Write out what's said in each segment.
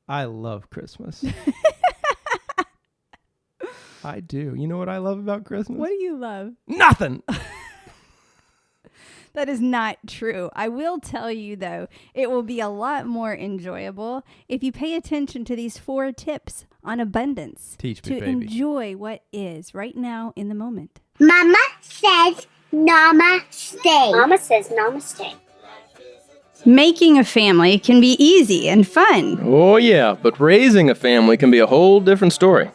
I love Christmas. I do. You know what I love about Christmas? What do you love? Nothing. That is not true. I will tell you, though, it will be a lot more enjoyable if you pay attention to these 4 tips on abundance. Teach me, to baby. enjoy what is right now in the moment. Mama says namaste. Mama says namaste. Making a family can be easy and fun. Oh, yeah, but raising a family can be a whole different story.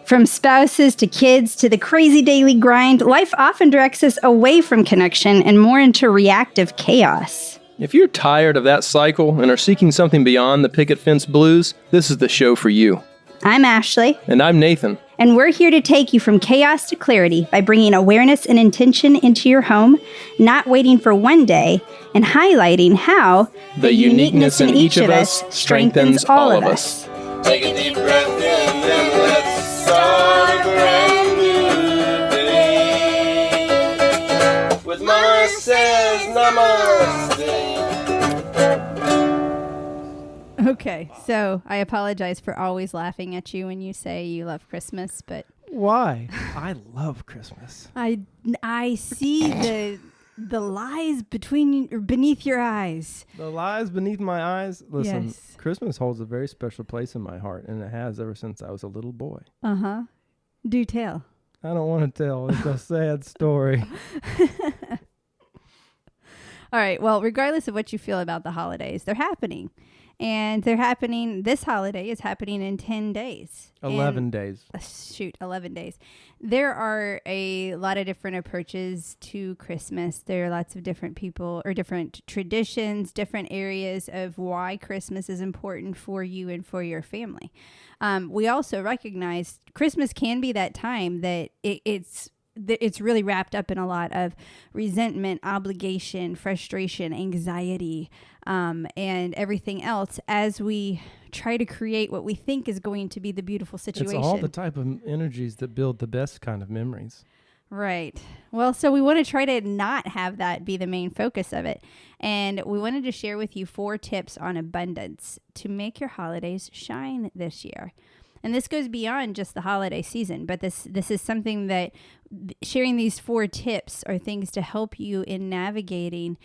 From spouses to kids to the crazy daily grind, life often directs us away from connection and more into reactive chaos. If you're tired of that cycle and are seeking something beyond the picket fence blues, this is the show for you. I'm Ashley. And I'm Nathan. And we're here to take you from chaos to clarity by bringing awareness and intention into your home, not waiting for one day, and highlighting how The uniqueness in each of us strengthens all of us. Take a deep breath in and let's start a brand new day. With Mama says namaste. Okay, so I apologize for always laughing at you when you say you love Christmas, but Why? I love Christmas. I see the lies beneath your eyes. The lies beneath my eyes. Listen, Yes. Christmas holds a very special place in my heart, and it has ever since I was a little boy. Uh-huh. Do tell. I don't want to tell. It's a sad story. All right, well, regardless of what you feel about the holidays, they're happening. And they're happening, this holiday is happening in 10 days. 11 days. 11 days. There are a lot of different approaches to Christmas. There are lots of different people or different traditions, different areas of why Christmas is important for you and for your family. We also recognize Christmas can be that time that it's really wrapped up in a lot of resentment, obligation, frustration, anxiety, and everything else as we try to create what we think is going to be the beautiful situation. It's all the type of energies that build the best kind of memories. Right. Well, so we want to try to not have that be the main focus of it. And we wanted to share with you 4 tips on abundance to make your holidays shine this year. And this goes beyond just the holiday season, but this is something that sharing these 4 tips are things to help you in navigating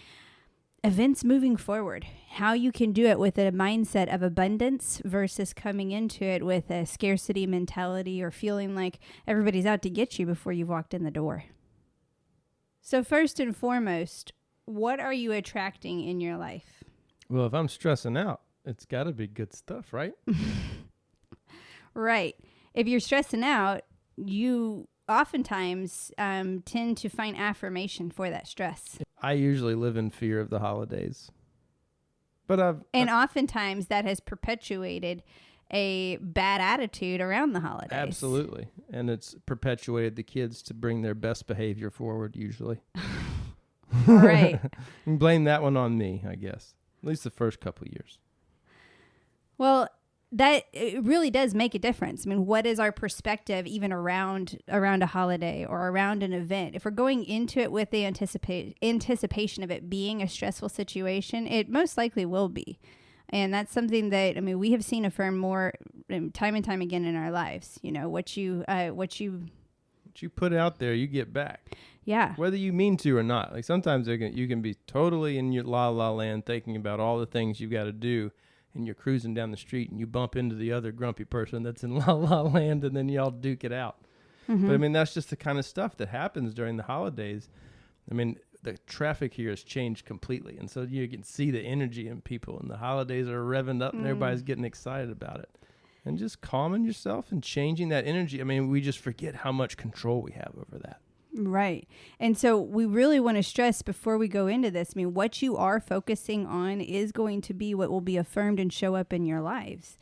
events moving forward, how you can do it with a mindset of abundance versus coming into it with a scarcity mentality or feeling like everybody's out to get you before you've walked in the door. So first and foremost, what are you attracting in your life? Well, if I'm stressing out, it's got to be good stuff, right? Right. If you're stressing out, you oftentimes tend to find affirmation for that stress. I usually live in fear of the holidays. But oftentimes that has perpetuated a bad attitude around the holidays. Absolutely. And it's perpetuated the kids to bring their best behavior forward, usually. Right. And blame that one on me, I guess. At least the first couple of years. Well, that it really does make a difference. I mean, what is our perspective even around a holiday or around an event? If we're going into it with the anticipation of it being a stressful situation, it most likely will be. And that's something that, I mean, we have seen affirm more time and time again in our lives. You know, what you put out there, you get back. Yeah. Whether you mean to or not. Like sometimes you can be totally in your la land thinking about all the things you've got to do. And you're cruising down the street and you bump into the other grumpy person that's in la land, and then y'all duke it out. Mm-hmm. But I mean, that's just the kind of stuff that happens during the holidays. I mean, the traffic here has changed completely. And so you can see the energy in people, and the holidays are revving up and everybody's getting excited about it. And just calming yourself and changing that energy. I mean, we just forget how much control we have over that. Right. And so we really want to stress before we go into this, I mean, what you are focusing on is going to be what will be affirmed and show up in your lives.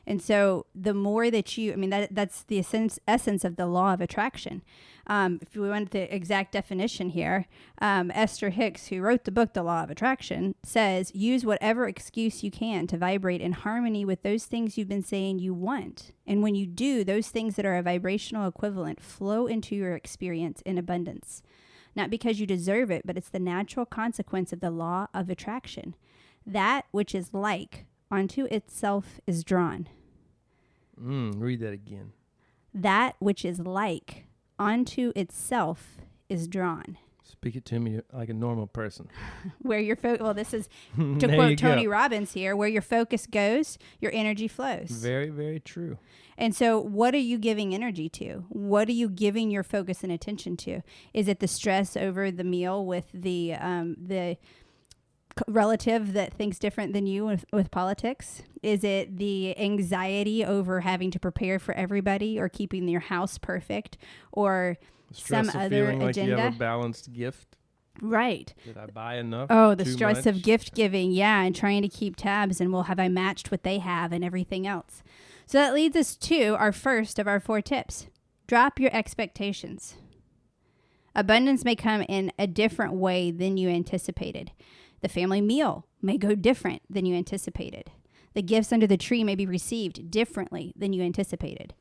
And so the more that you, I mean, that's the essence of the law of attraction. If we want the exact definition here, Esther Hicks, who wrote the book, The Law of Attraction, says, use whatever excuse you can to vibrate in harmony with those things you've been saying you want. And when you do, those things that are a vibrational equivalent flow into your experience in abundance. Not because you deserve it, but it's the natural consequence of the law of attraction. That which is like onto itself is drawn. Read that again. That which is like onto itself is drawn. Speak it to me like a normal person. Where your well, this is to There you quote go. Tony Robbins here, where your focus goes, your energy flows. Very, very true. And so what are you giving energy to? What are you giving your focus and attention to? Is it the stress over the meal with the relative that thinks different than you with politics? Is it the anxiety over having to prepare for everybody or keeping your house perfect or Stress some of other feeling like you have agenda? a balanced gift. Right. Did I buy enough? Oh, the Too stress much? of gift giving. Yeah. And trying to keep tabs and have I matched what they have and everything else. So that leads us to our first of our 4 tips. Drop your expectations. Abundance may come in a different way than you anticipated. The family meal may go different than you anticipated. The gifts under the tree may be received differently than you anticipated.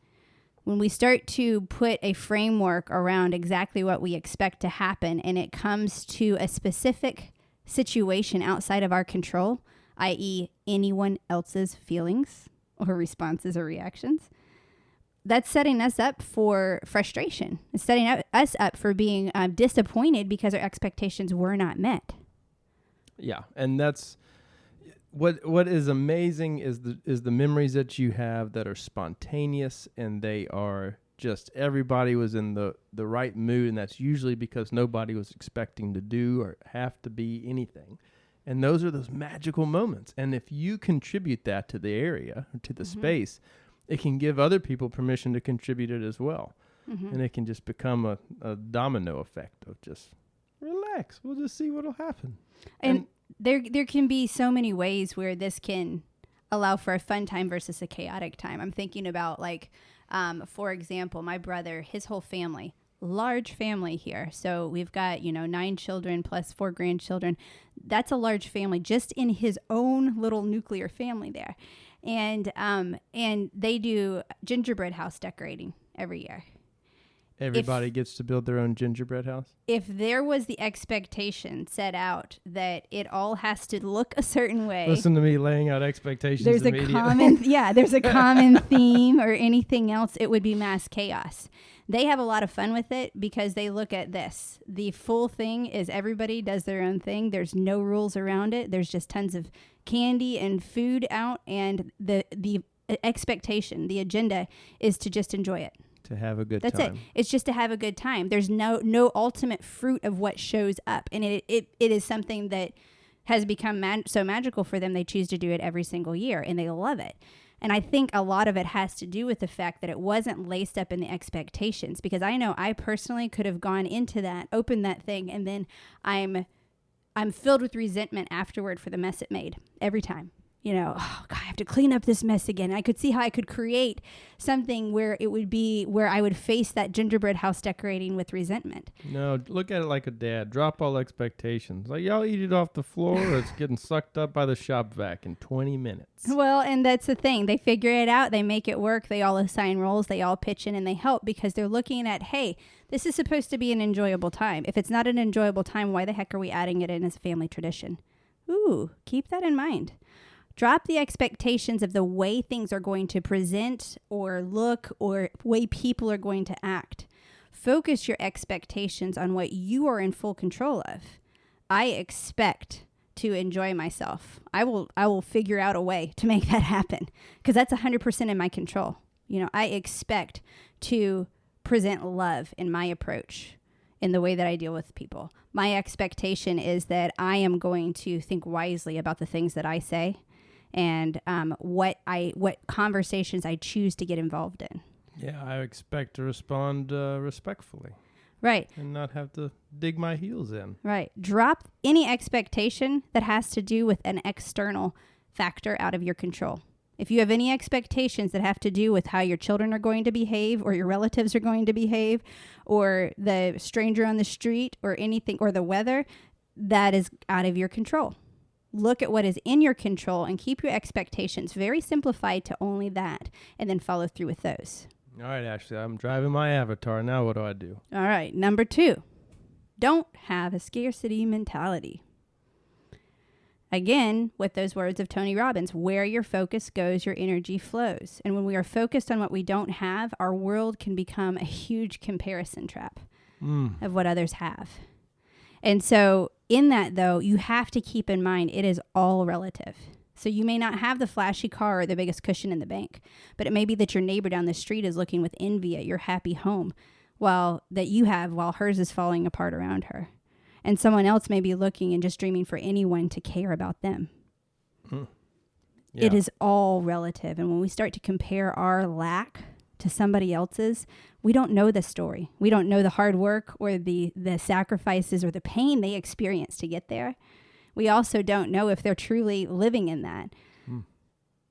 When we start to put a framework around exactly what we expect to happen and it comes to a specific situation outside of our control, i.e. anyone else's feelings or responses or reactions, that's setting us up for frustration. It's setting us up for being disappointed because our expectations were not met. Yeah, and that's what is amazing is the memories that you have that are spontaneous and they are just everybody was in the right mood, and that's usually because nobody was expecting to do or have to be anything. And those are those magical moments. And if you contribute that to the area, or to the space, it can give other people permission to contribute it as well. And it can just become a domino effect of just relax. We'll just see what'll happen. And there can be so many ways where this can allow for a fun time versus a chaotic time. I'm thinking about for example, my brother, his whole family, large family here. So we've got, 9 children plus 4 grandchildren. That's a large family just in his own little nuclear family there. And they do gingerbread house decorating every year. Everybody gets to build their own gingerbread house. If there was the expectation set out that it all has to look a certain way. Listen to me laying out expectations There's immediately. there's a common theme or anything else, it would be mass chaos. They have a lot of fun with it because they look at this. The full thing is everybody does their own thing. There's no rules around it. There's just tons of candy and food out, and the expectation, the agenda is to just enjoy it. To have a good That's time. it. It's just to have a good time. There's no ultimate fruit of what shows up. And it is something that has become so magical for them. They choose to do it every single year and they love it. And I think a lot of it has to do with the fact that it wasn't laced up in the expectations, because I know I personally could have gone into that, opened that thing, and then I'm filled with resentment afterward for the mess it made every time. Oh God, I have to clean up this mess again. I could see how I could create something where it would be where I would face that gingerbread house decorating with resentment. No, look at it like a dad. Drop all expectations. Like, y'all eat it off the floor or it's getting sucked up by the shop vac in 20 minutes. Well, and that's the thing. They figure it out. They make it work. They all assign roles. They all pitch in and they help because they're looking at, hey, this is supposed to be an enjoyable time. If it's not an enjoyable time, why the heck are we adding it in as a family tradition? Ooh, keep that in mind. Drop the expectations of the way things are going to present or look or way people are going to act. Focus your expectations on what you are in full control of. I expect to enjoy myself. I will figure out a way to make that happen because that's 100% in my control. I expect to present love in my approach in the way that I deal with people. My expectation is that I am going to think wisely about the things that I say and what conversations I choose to get involved in. Yeah, I expect to respond respectfully. Right. And not have to dig my heels in. Right. Drop any expectation that has to do with an external factor out of your control. If you have any expectations that have to do with how your children are going to behave or your relatives are going to behave or the stranger on the street or anything or the weather, that is out of your control. Look at what is in your control and keep your expectations very simplified to only that and then follow through with those. All right, Ashley, I'm driving my avatar. Now what do I do? All right. Number 2, don't have a scarcity mentality. again, with those words of Tony Robbins, where your focus goes, your energy flows. And when we are focused on what we don't have, our world can become a huge comparison trap of what others have. And so in that, though, you have to keep in mind it is all relative. So you may not have the flashy car or the biggest cushion in the bank, but it may be that your neighbor down the street is looking with envy at your happy home while hers is falling apart around her. And someone else may be looking and just dreaming for anyone to care about them. Yeah. It is all relative. And when we start to compare our lack to somebody else's, we don't know the story. We don't know the hard work or the sacrifices or the pain they experience to get there. We also don't know if they're truly living in that.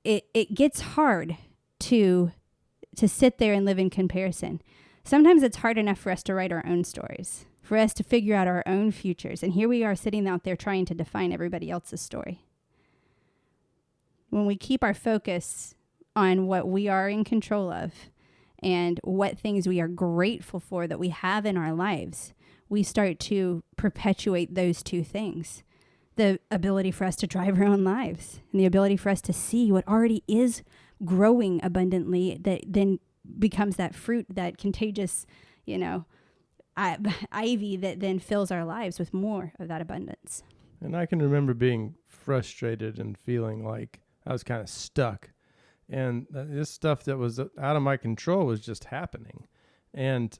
It gets hard to sit there and live in comparison. Sometimes it's hard enough for us to write our own stories, for us to figure out our own futures. And here we are sitting out there trying to define everybody else's story. When we keep our focus on what we are in control of and what things we are grateful for that we have in our lives, we start to perpetuate those two things. The ability for us to drive our own lives and the ability for us to see what already is growing abundantly that then becomes that fruit, that contagious, ivy that then fills our lives with more of that abundance. And I can remember being frustrated and feeling like I was kind of stuck. And this stuff that was out of my control was just happening. And,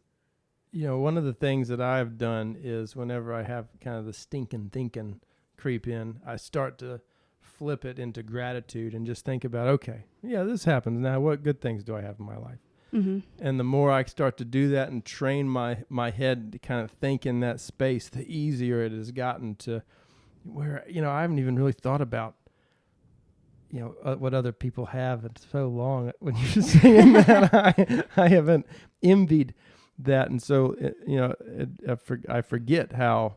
one of the things that I've done is whenever I have kind of the stinking thinking creep in, I start to flip it into gratitude and just think about, okay, yeah, this happens. Now, what good things do I have in my life? Mm-hmm. And the more I start to do that and train my head to kind of think in that space, the easier it has gotten to where, I haven't even really thought about, what other people have in so long. When you're saying that, I haven't envied that. And so, I forget how,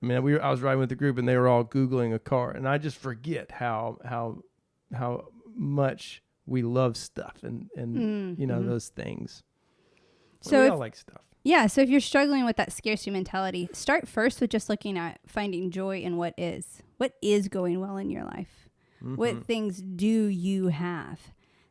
I was riding with the group and they were all Googling a car, and I just forget how much we love stuff and those things. So we all like stuff. Yeah. So if you're struggling with that scarcity mentality, start first with just looking at finding joy in what is going well in your life. Mm-hmm. What things do you have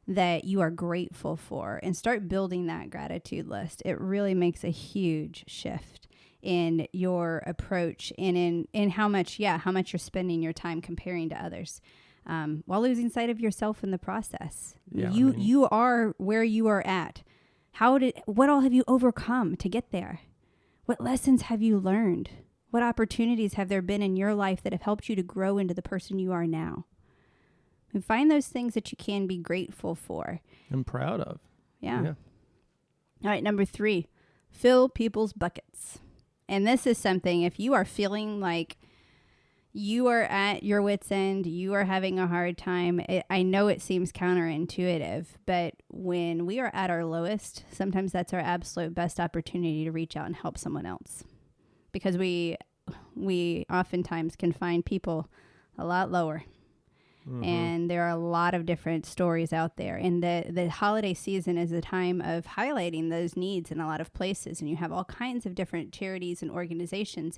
that you are grateful for, and start building that gratitude list. It really makes a huge shift in your approach and in how much you're spending your time comparing to others, while losing sight of yourself in the process. Yeah, you are where you are at. What all have you overcome to get there? What lessons have you learned? What opportunities have there been in your life that have helped you to grow into the person you are now? And find those things that you can be grateful for and proud of. Yeah. All right, number 3, fill people's buckets. And this is something, if you are feeling like you are at your wit's end, you are having a hard time, I know it seems counterintuitive, but when we are at our lowest, sometimes that's our absolute best opportunity to reach out and help someone else. Because we oftentimes can find people a lot lower. Mm-hmm. And there are a lot of different stories out there. And the holiday season is a time of highlighting those needs in a lot of places. And you have all kinds of different charities and organizations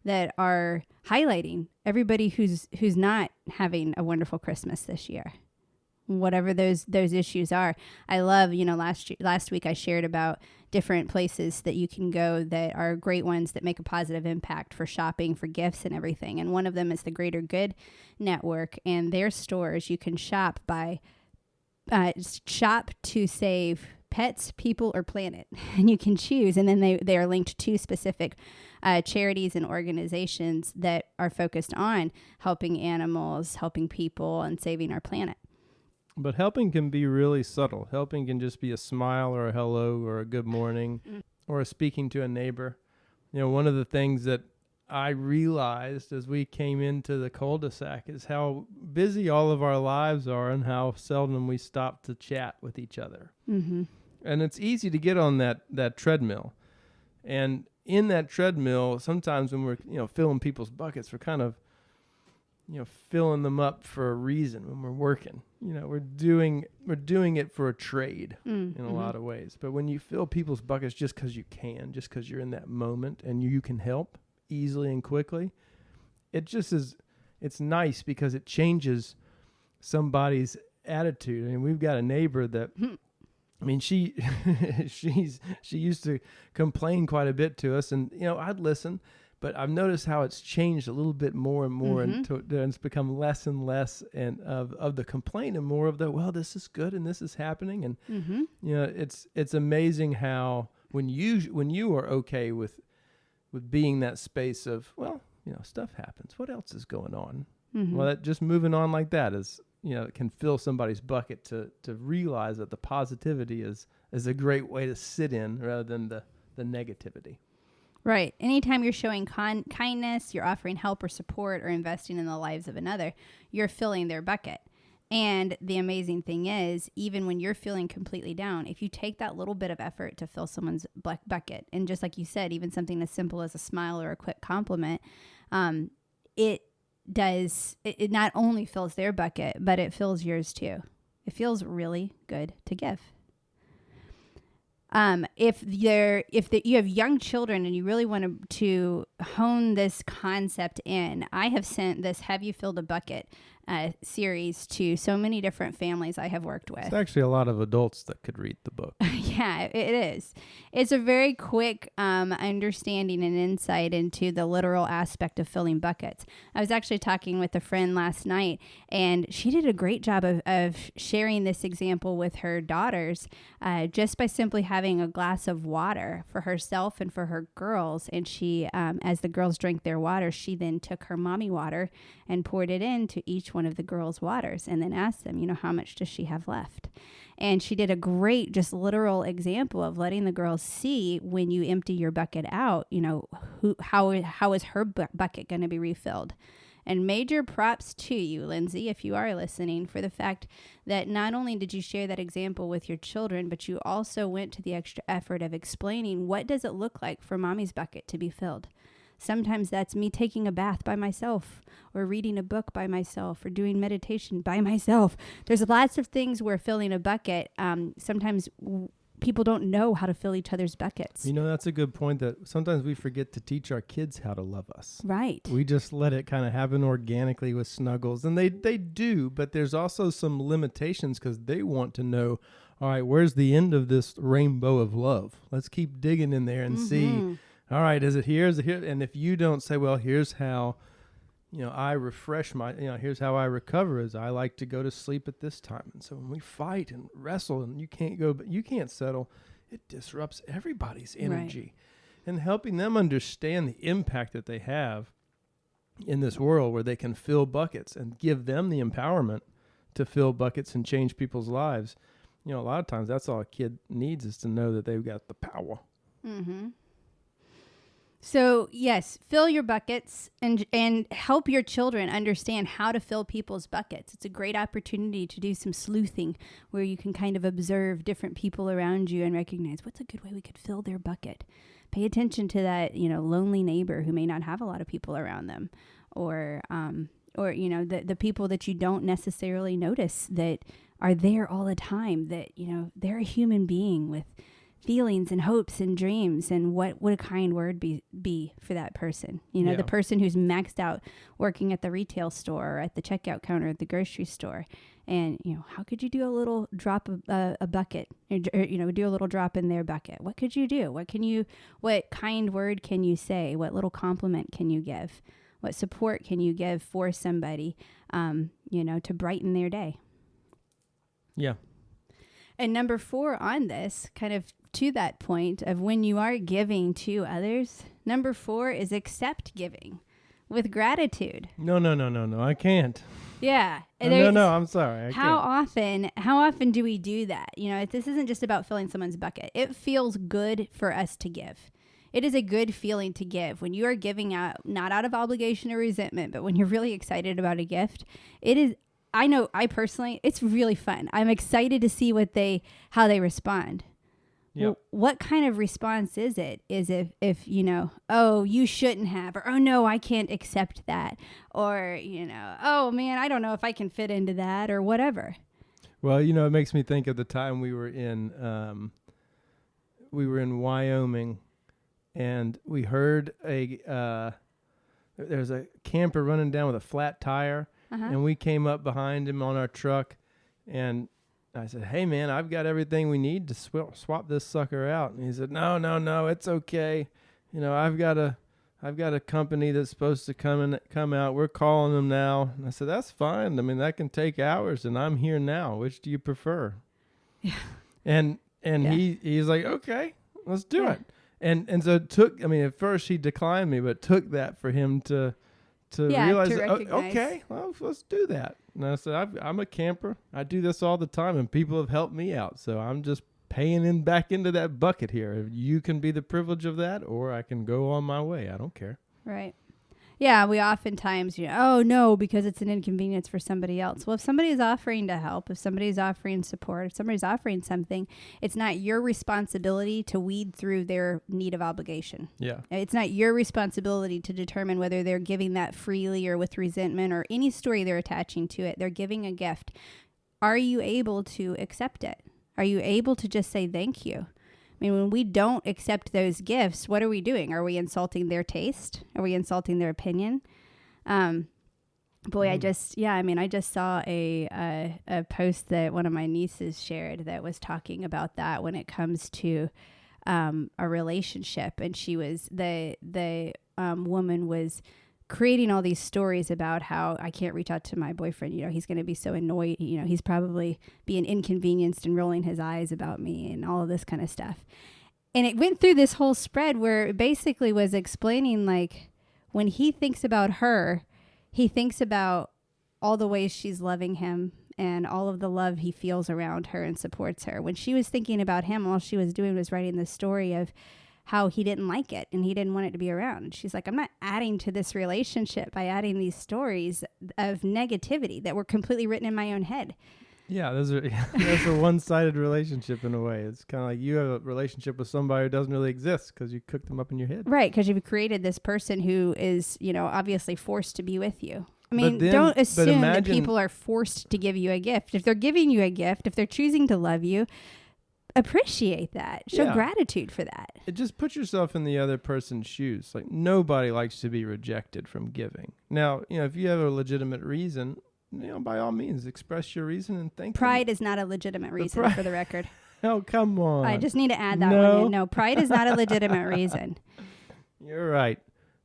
that are highlighting everybody who's not having a wonderful Christmas this year, whatever those issues are. I love, last week I shared about different places that you can go that are great ones that make a positive impact for shopping, for gifts and everything. And one of them is the Greater Good Network, and their stores you can shop to save pets, people, or planet. And you can choose, and then they are linked to specific charities and organizations that are focused on helping animals, helping people, and saving our planet. But helping can be really subtle. Helping can just be a smile or a hello or a good morning or a speaking to a neighbor. One of the things that I realized as we came into the cul-de-sac is how busy all of our lives are and how seldom we stop to chat with each other. Mm-hmm. And it's easy to get on that treadmill. And in that treadmill, sometimes when we're filling people's buckets, we're kind of filling them up for a reason when we're working. We're doing it for a trade in a lot of ways. But when you fill people's buckets just because you can, just because you're in that moment and you can help easily and quickly, it it's nice because it changes somebody's attitude. I mean, we've got a neighbor that, I mean, she used to complain quite a bit to us, and I'd listen, but I've noticed how it's changed a little bit more and more, and it's become less and less and of the complaint and more of the, well, this is good and this is happening, and it's amazing how when you are okay with being that space of, well, stuff happens. What else is going on? Well, that just moving on like that is, it can fill somebody's bucket to realize that the positivity is a great way to sit in rather than the negativity. Right. Anytime you're showing kindness, you're offering help or support or investing in the lives of another, you're filling their bucket. And the amazing thing is, even when you're feeling completely down, if you take that little bit of effort to fill someone's bucket, and just like you said, even something as simple as a smile or a quick compliment, it not only fills their bucket, but it fills yours too. It feels really good to give. If you have young children and you really want to hone this concept in, I have sent this Have You Filled a Bucket series to so many different families I have worked with. It's actually a lot of adults that could read the book. Yeah, it is. It's a very quick understanding and insight into the literal aspect of filling buckets. I was actually talking with a friend last night, and she did a great job of sharing this example with her daughters just by simply having a glass of water for herself and for her girls. And she, as the girls drank their water, she then took her mommy water and poured it into each one of the girls' waters and then asked them, how much does she have left? And she did a great, just literal example of letting the girls see when you empty your bucket out, how is her bucket going to be refilled? And major props to you, Lindsay, if you are listening, for the fact that not only did you share that example with your children, but you also went to the extra effort of explaining what does it look like for mommy's bucket to be filled. Sometimes that's me taking a bath by myself, or reading a book by myself, or doing meditation by myself. There's lots of things where filling a bucket, sometimes people don't know how to fill each other's buckets. That's a good point, that sometimes we forget to teach our kids how to love us. Right. We just let it kind of happen organically with Snuggles. And they do, but there's also some limitations because they want to know, all right, where's the end of this rainbow of love? Let's keep digging in there and see, all right, is it here? Is it here? And if you don't say, well, here's how, I refresh here's how I recover, is I like to go to sleep at this time. And so when we fight and wrestle and you can't settle, it disrupts everybody's energy. Right. And helping them understand the impact that they have in this world where they can fill buckets and give them the empowerment to fill buckets and change people's lives. A lot of times that's all a kid needs, is to know that they've got the power. Mm-hmm. So, yes, fill your buckets and help your children understand how to fill people's buckets. It's a great opportunity to do some sleuthing where you can kind of observe different people around you and recognize what's a good way we could fill their bucket. Pay attention to that, lonely neighbor who may not have a lot of people around them, or the people that you don't necessarily notice that are there all the time, that, they're a human being with feelings and hopes and dreams, and what would a kind word be for that person? The person who's maxed out working at the retail store or at the checkout counter at the grocery store. And, how could you do a little drop of a bucket, or, do a little drop in their bucket? What could you do? What kind word can you say? What little compliment can you give? What support can you give for somebody, to brighten their day? Yeah. And number 4 on this, kind of to that point of when you are giving to others, number 4 is accept giving with gratitude. No, I can't. Yeah. No, I'm sorry. How often do we do that? This isn't just about filling someone's bucket. It feels good for us to give. It is a good feeling to give when you are giving out, not out of obligation or resentment, but when you're really excited about a gift. It is. I know, I personally, it's really fun. I'm excited to see how they respond. Yep. Well, what kind of response is it? Is if oh, you shouldn't have, or oh no, I can't accept that, or oh man, I don't know if I can fit into that, or whatever. Well, it makes me think of the time we were in Wyoming, and we heard a there's a camper running down with a flat tire, and we came up behind him on our truck, and I said, "Hey man, I've got everything we need to swap this sucker out." And he said, "No, it's okay. You know, I've got a company that's supposed to come out. We're calling them now." And I said, "That's fine. I mean, that can take hours, and I'm here now. Which do you prefer?" Yeah. And he's like, "Okay, let's do it." And so it took, I mean, at first he declined me, but it took that for him to realize, to that, recognize. okay, well, let's do that. And I said, I'm a camper. I do this all the time, and people have helped me out. So I'm just paying back into that bucket here. You can be the privilege of that, or I can go on my way. I don't care. Right. Yeah, we oftentimes, oh no, because it's an inconvenience for somebody else. Well, if somebody is offering to help, if somebody's offering support, if somebody's offering something, it's not your responsibility to weed through their need of obligation. Yeah. It's not your responsibility to determine whether they're giving that freely or with resentment or any story they're attaching to it. They're giving a gift. Are you able to accept it? Are you able to just say thank you? I mean, when we don't accept those gifts, what are we doing? Are we insulting their taste? Are we insulting their opinion? I just saw a post that one of my nieces shared that was talking about that when it comes to a relationship. And she was, the woman was creating all these stories about how I can't reach out to my boyfriend. He's going to be so annoyed. He's probably being inconvenienced and rolling his eyes about me and all of this kind of stuff. And it went through this whole spread where it basically was explaining, like, when he thinks about her, he thinks about all the ways she's loving him and all of the love he feels around her and supports her. When she was thinking about him, all she was doing was writing this story of how he didn't like it and he didn't want it to be around. And she's like, I'm not adding to this relationship by adding these stories of negativity that were completely written in my own head. Yeah, that's a one-sided relationship in a way. It's kind of like you have a relationship with somebody who doesn't really exist because you cooked them up in your head. Right, because you've created this person who is, obviously forced to be with you. I mean, don't assume that people are forced to give you a gift. If they're giving you a gift, if they're choosing to love you, appreciate that. Show gratitude for that. It just put yourself in the other person's shoes. Like, nobody likes to be rejected from giving. Now, if you have a legitimate reason, by all means, express your reason and thank Pride is not a legitimate reason, for the record. Oh, come on. I just need to add that one in. No, pride is not a legitimate reason. You're right.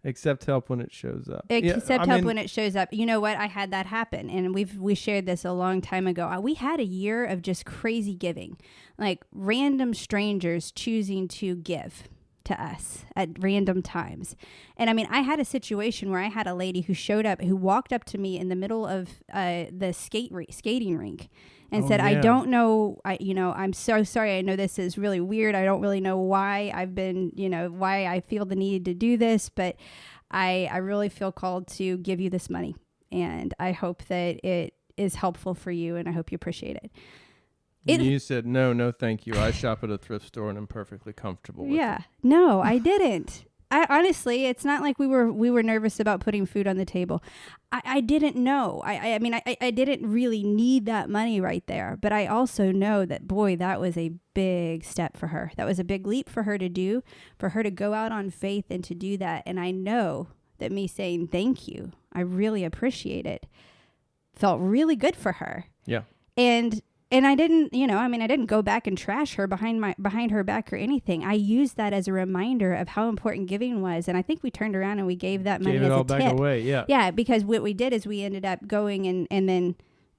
Accept help when it shows up. Accept help when it shows up. You know what? I had that happen, and we shared this a long time ago. We had a year of just crazy giving, like random strangers choosing to give to us at random times. And I mean, I had a situation where I had a lady who walked up to me in the middle of the skating rink and said, "I don't know, I'm so sorry. I know this is really weird. I don't really know why why I feel the need to do this, but I really feel called to give you this money. And I hope that it is helpful for you, and I hope you appreciate it." You said, no, thank you. I shop at a thrift store and I'm perfectly comfortable with it. No, I didn't. I honestly, it's not like we were nervous about putting food on the table. I didn't know. I mean, I didn't really need that money right there. But I also know that, boy, that was a big step for her. That was a big leap for her to do, for her to go out on faith and to do that. And I know that me saying thank you, I really appreciate it, felt really good for her. Yeah. And I didn't, I didn't go back and trash her behind her back or anything. I used that as a reminder of how important giving was. And I think we turned around and we gave that money as a tip. Gave it all back away, yeah. Yeah, because what we did is we ended up going and then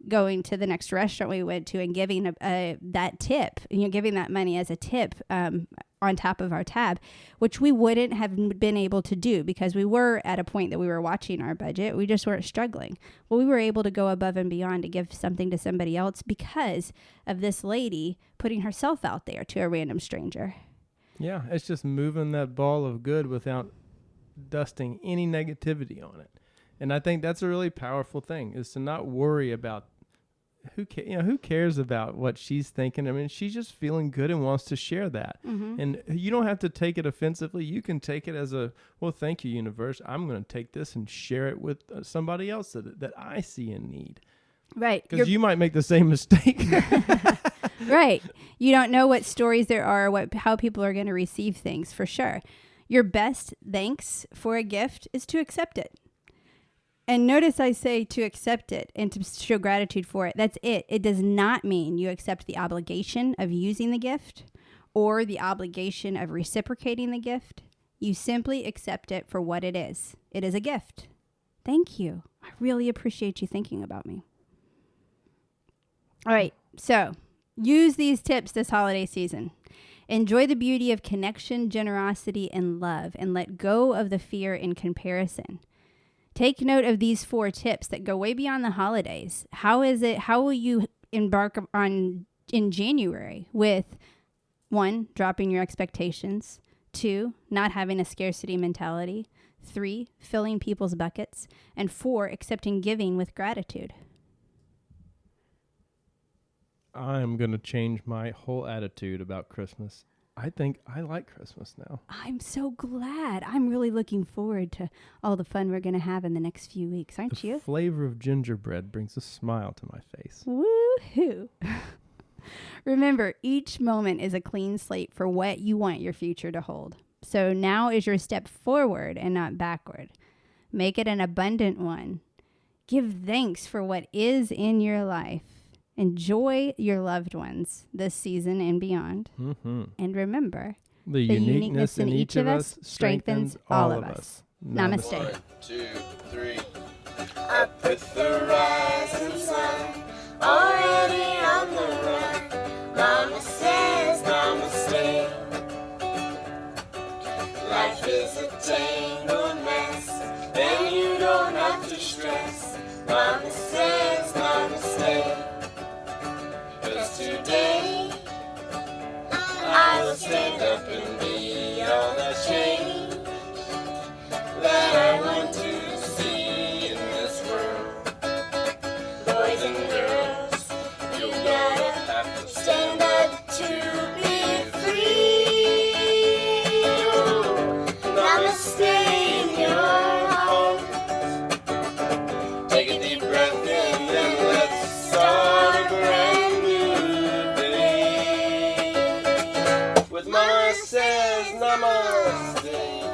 going to the next restaurant we went to and giving that tip, giving that money as a tip on top of our tab, which we wouldn't have been able to do because we were at a point that we were watching our budget. We just weren't struggling. Well, we were able to go above and beyond to give something to somebody else because of this lady putting herself out there to a random stranger. Yeah, it's just moving that ball of good without dusting any negativity on it. And I think that's a really powerful thing, is to not worry about who cares about what she's thinking. I mean, she's just feeling good and wants to share that. Mm-hmm. And you don't have to take it offensively. You can take it as well, thank you, universe. I'm going to take this and share it with somebody else that I see in need. Right. Because you might make the same mistake. Right. You don't know what stories there are, how people are going to receive things, for sure. Your best thanks for a gift is to accept it. And notice I say to accept it and to show gratitude for it. That's it. It does not mean you accept the obligation of using the gift or the obligation of reciprocating the gift. You simply accept it for what it is. It is a gift. Thank you. I really appreciate you thinking about me. All right, so use these tips this holiday season. Enjoy the beauty of connection, generosity, and love, and let go of the fear in comparison. Take note of these 4 tips that go way beyond the holidays. How will you embark on in January with 1, dropping your expectations, 2, not having a scarcity mentality, 3, filling people's buckets, and 4, accepting giving with gratitude. I'm going to change my whole attitude about Christmas. I think I like Christmas now. I'm so glad. I'm really looking forward to all the fun we're going to have in the next few weeks, aren't The you? flavor of gingerbread brings a smile to my face. Woohoo! Remember, each moment is a clean slate for what you want your future to hold. So now is your step forward and not backward. Make it an abundant one. Give thanks for what is in your life. Enjoy your loved ones this season and beyond. Mm-hmm. And remember, The uniqueness in each of us strengthens all of us. Namaste. 1, 2, 3. Up with the rising sun, already on the run. Mama says namaste. Life is a tangled mess, and you don't have to stress. Mama says namaste. 'Cause today I will stand up and be all the change that I want to see in this world. Boys and girls, you gotta have to stand up to be free. Namaste in your heart. Take a deep breath in, then let's start a brand new day. With Mama says namaste.